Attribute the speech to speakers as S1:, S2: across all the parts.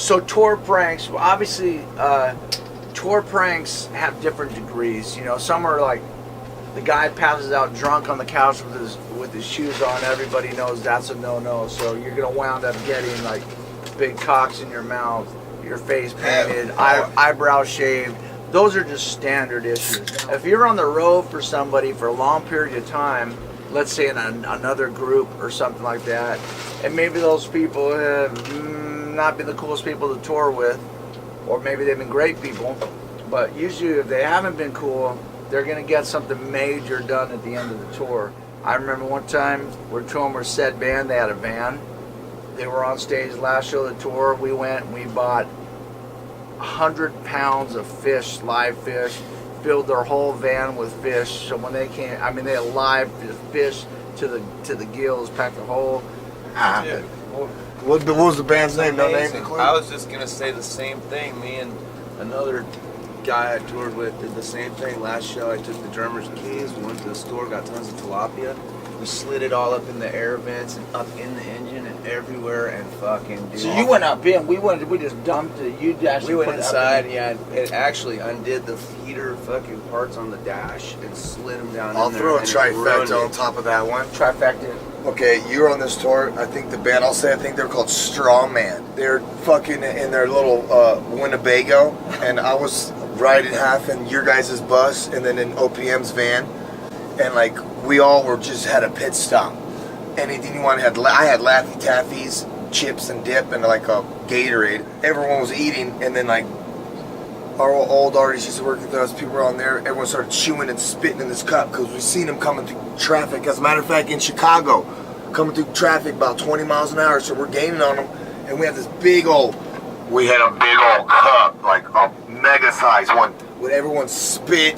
S1: So tour pranks, well, obviously, tour pranks have different degrees. You know, some are like the guy passes out drunk on the couch with his shoes on. Everybody knows that's a no-no. So you're gonna wound up getting like big cocks in your mouth, your face painted, eyebrows shaved. Those are just standard issues. If you're on the road for somebody for a long period of time, let's say in another group or something like that, and maybe those people have not been the coolest people to tour with, or maybe they've been great people, but usually if they haven't been cool, they're going to get something major done at the end of the tour. I remember one time we're touring with said band. They had a van. They were on stage last show of the tour. We went and we bought 100 pounds of fish, live fish, filled their whole van with fish. So when they came, I mean, they had live fish to the gills, packed the whole.
S2: Yeah.
S3: What was the band's name? No name included?
S2: I was just gonna say the same thing. Me and another guy I toured with did the same thing. Last show I took the drummer's keys, we went to the store, got tons of tilapia. We slid it all up in the air vents and up in the engine and everywhere and fucking dude.
S1: So you went up in, we just dumped it. You actually
S2: we went
S1: put
S2: inside,
S1: it
S2: yeah, it actually undid the heater fucking parts on the dash and slid them down
S3: I'll
S2: in there.
S3: throw a
S2: and it ruined
S3: trifecta on
S2: it.
S3: top of that one.
S1: Trifecta.
S3: Okay, you were on this tour. I think the band, I think they're called Straw Man. They're fucking in their little Winnebago, and I was riding half in your guys' bus and then in OPM's van, and like we all were just had a pit stop. Anything you wanted, I had Laffy Taffies, chips and dip, and like a Gatorade. Everyone was eating, and then like our old artists used to work with us, people were on there, everyone started chewing and spitting in this cup because we seen them coming through traffic. As a matter of fact, in Chicago, coming through traffic about 20 miles an hour, so we're gaining on them, and we had this we had a big old cup, like a mega size one, with everyone spit,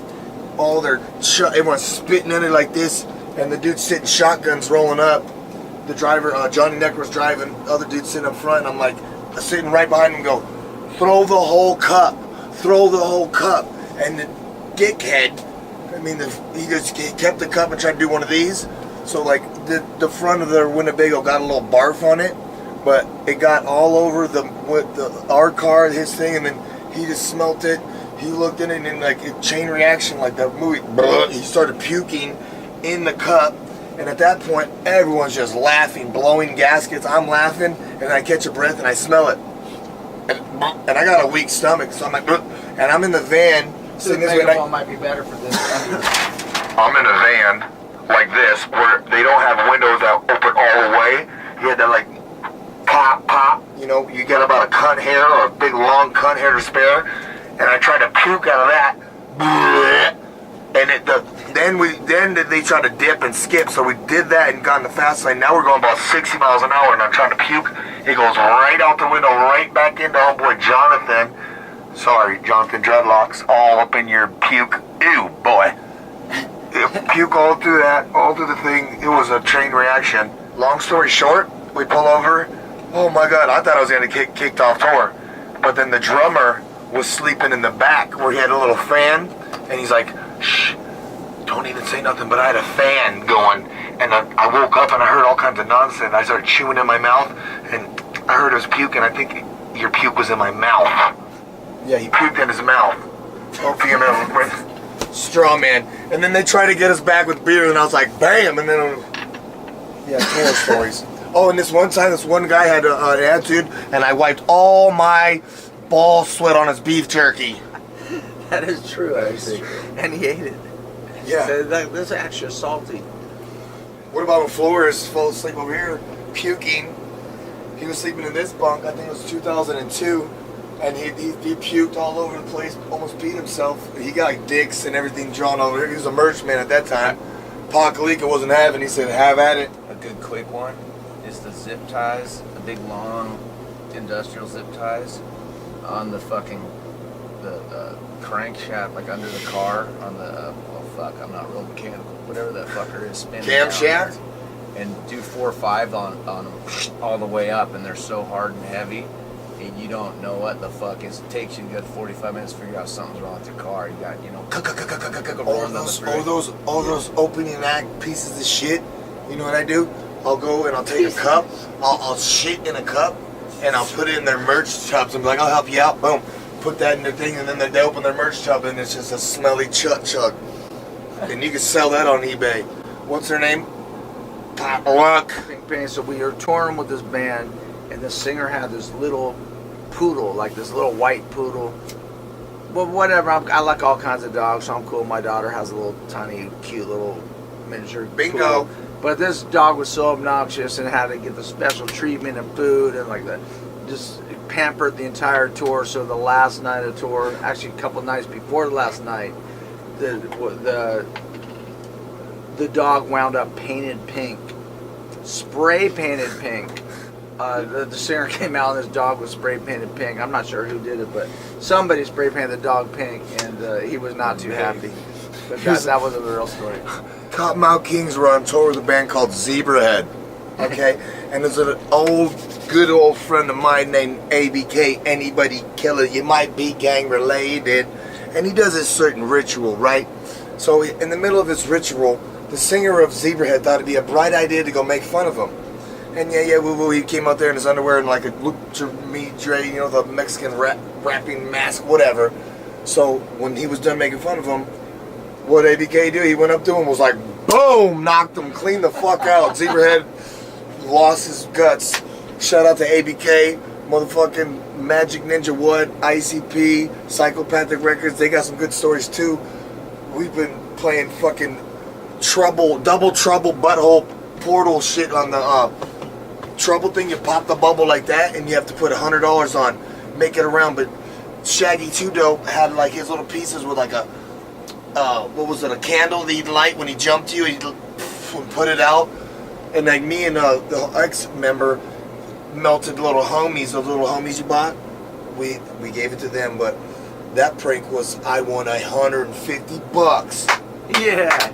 S3: everyone's spitting in it like this, and the dude sitting shotguns rolling up. The driver, Johnny Necker was driving, other dude sitting up front, and I'm like, sitting right behind him, go, throw the whole cup. Throw the whole cup. And the dickhead, I mean, he kept the cup and tried to do one of these. So like the front of the Winnebago got a little barf on it, but it got all over our car, his thing, and then he just smelt it. He looked in it and like a chain reaction, like that movie. He started puking in the cup, and at that point, everyone's just laughing, blowing gaskets. I'm laughing, and I catch a breath and I smell it. And I got a weak stomach, so I'm like, and I'm in the van.
S1: The megaphone might be better for this.
S3: I'm in a van like this, where they don't have windows that open all the way. You had that like pop. You know, you get about a cunt hair or a big long cunt hair to spare, and I tried to puke out of that. And then they tried to dip and skip, so we did that and got in the fast lane. Now we're going about 60 miles an hour, and I'm trying to puke. It goes right out the window, right back into homeboy Jonathan. Sorry, Jonathan Dreadlocks, all up in your puke. Ew, boy. Puke all through the thing. It was a chain reaction. Long story short, we pull over. Oh my God, I thought I was gonna get kicked off tour. But then the drummer was sleeping in the back where he had a little fan, and he's like, shh, don't even say nothing, but I had a fan going, and I woke up and I heard all kinds of nonsense. I started chewing in my mouth, and I heard his puke, and I think your puke was in my mouth. Yeah, he puked in his mouth. Straw Man. And then they tried to get us back with beer, and I was like, bam, and then, yeah, tour stories. Oh, and this one time, this one guy had an attitude, and I wiped all my ball sweat on his beef jerky.
S1: That is true, actually. And he ate it.
S3: Yeah.
S1: This is actually salty.
S3: What about when Flores fell asleep over here, puking? He was sleeping in this bunk, I think it was 2002, and he puked all over the place, almost beat himself. He got like dicks and everything drawn over here. He was a merch man at that time. Pa Kalika wasn't having, he said, have at it.
S2: A good quick one is the zip ties, the big long industrial zip ties on the fucking the crankshaft, like under the car on the I'm not real mechanical, whatever that fucker is spinning
S3: camshaft,
S2: and do 4 or 5 on them all the way up, and they're so hard and heavy, and you don't know what the fuck is. It takes you a good 45 minutes to figure out something's wrong with your car. You got, you know,
S3: all those opening act pieces of shit. You know what I do? I'll go and I'll take a cup. I'll shit in a cup, and I'll put it in their merch tubs and be like, I'll help you out. Boom. Put that in their thing, and then they open their merch tub, and it's just a smelly Chuck Chuck. And you can sell that on eBay. What's her name? Potluck.
S1: Pink Penny. So we were touring with this band, and the singer had this little poodle, like this little white poodle. Well, whatever. I like all kinds of dogs, so I'm cool. My daughter has a little tiny, cute little miniature
S3: Bingo.
S1: poodle. But this dog was so obnoxious and had to get the special treatment and food and like that. Just pampered the entire tour. So the last night of tour, actually a couple nights before the last night, the dog wound up painted pink, spray painted pink. The singer came out and his dog was spray painted pink. I'm not sure who did it, but somebody spray painted the dog pink, and he was not too happy. But that was a real story.
S3: Kottonmouth Kings were on tour with a band called Zebrahead. Okay? And there's an good old friend of mine named ABK, Anybody Killer. You might be gang related. And he does this certain ritual, right? So in the middle of his ritual, the singer of Zebrahead thought it'd be a bright idea to go make fun of him. And woo-woo, he came out there in his underwear and like a lucha midre, you know, the Mexican rapping mask, whatever. So when he was done making fun of him, what ABK do? He went up to him and was like, boom, knocked him clean the fuck out. Zebrahead lost his guts. Shout out to ABK, motherfucking Magic Ninja What, ICP, Psychopathic Records. They got some good stories too. We've been playing fucking double trouble butthole portal shit on the trouble thing. You pop the bubble like that and you have to put $100 on, make it around. But Shaggy 2 Dope had like his little pieces with like a a candle that he'd light when he jumped you, he'd put it out. And like me and the ex-member melted little homies, those little homies you bought, we gave it to them. But that prank was, I won $150.
S1: Yeah.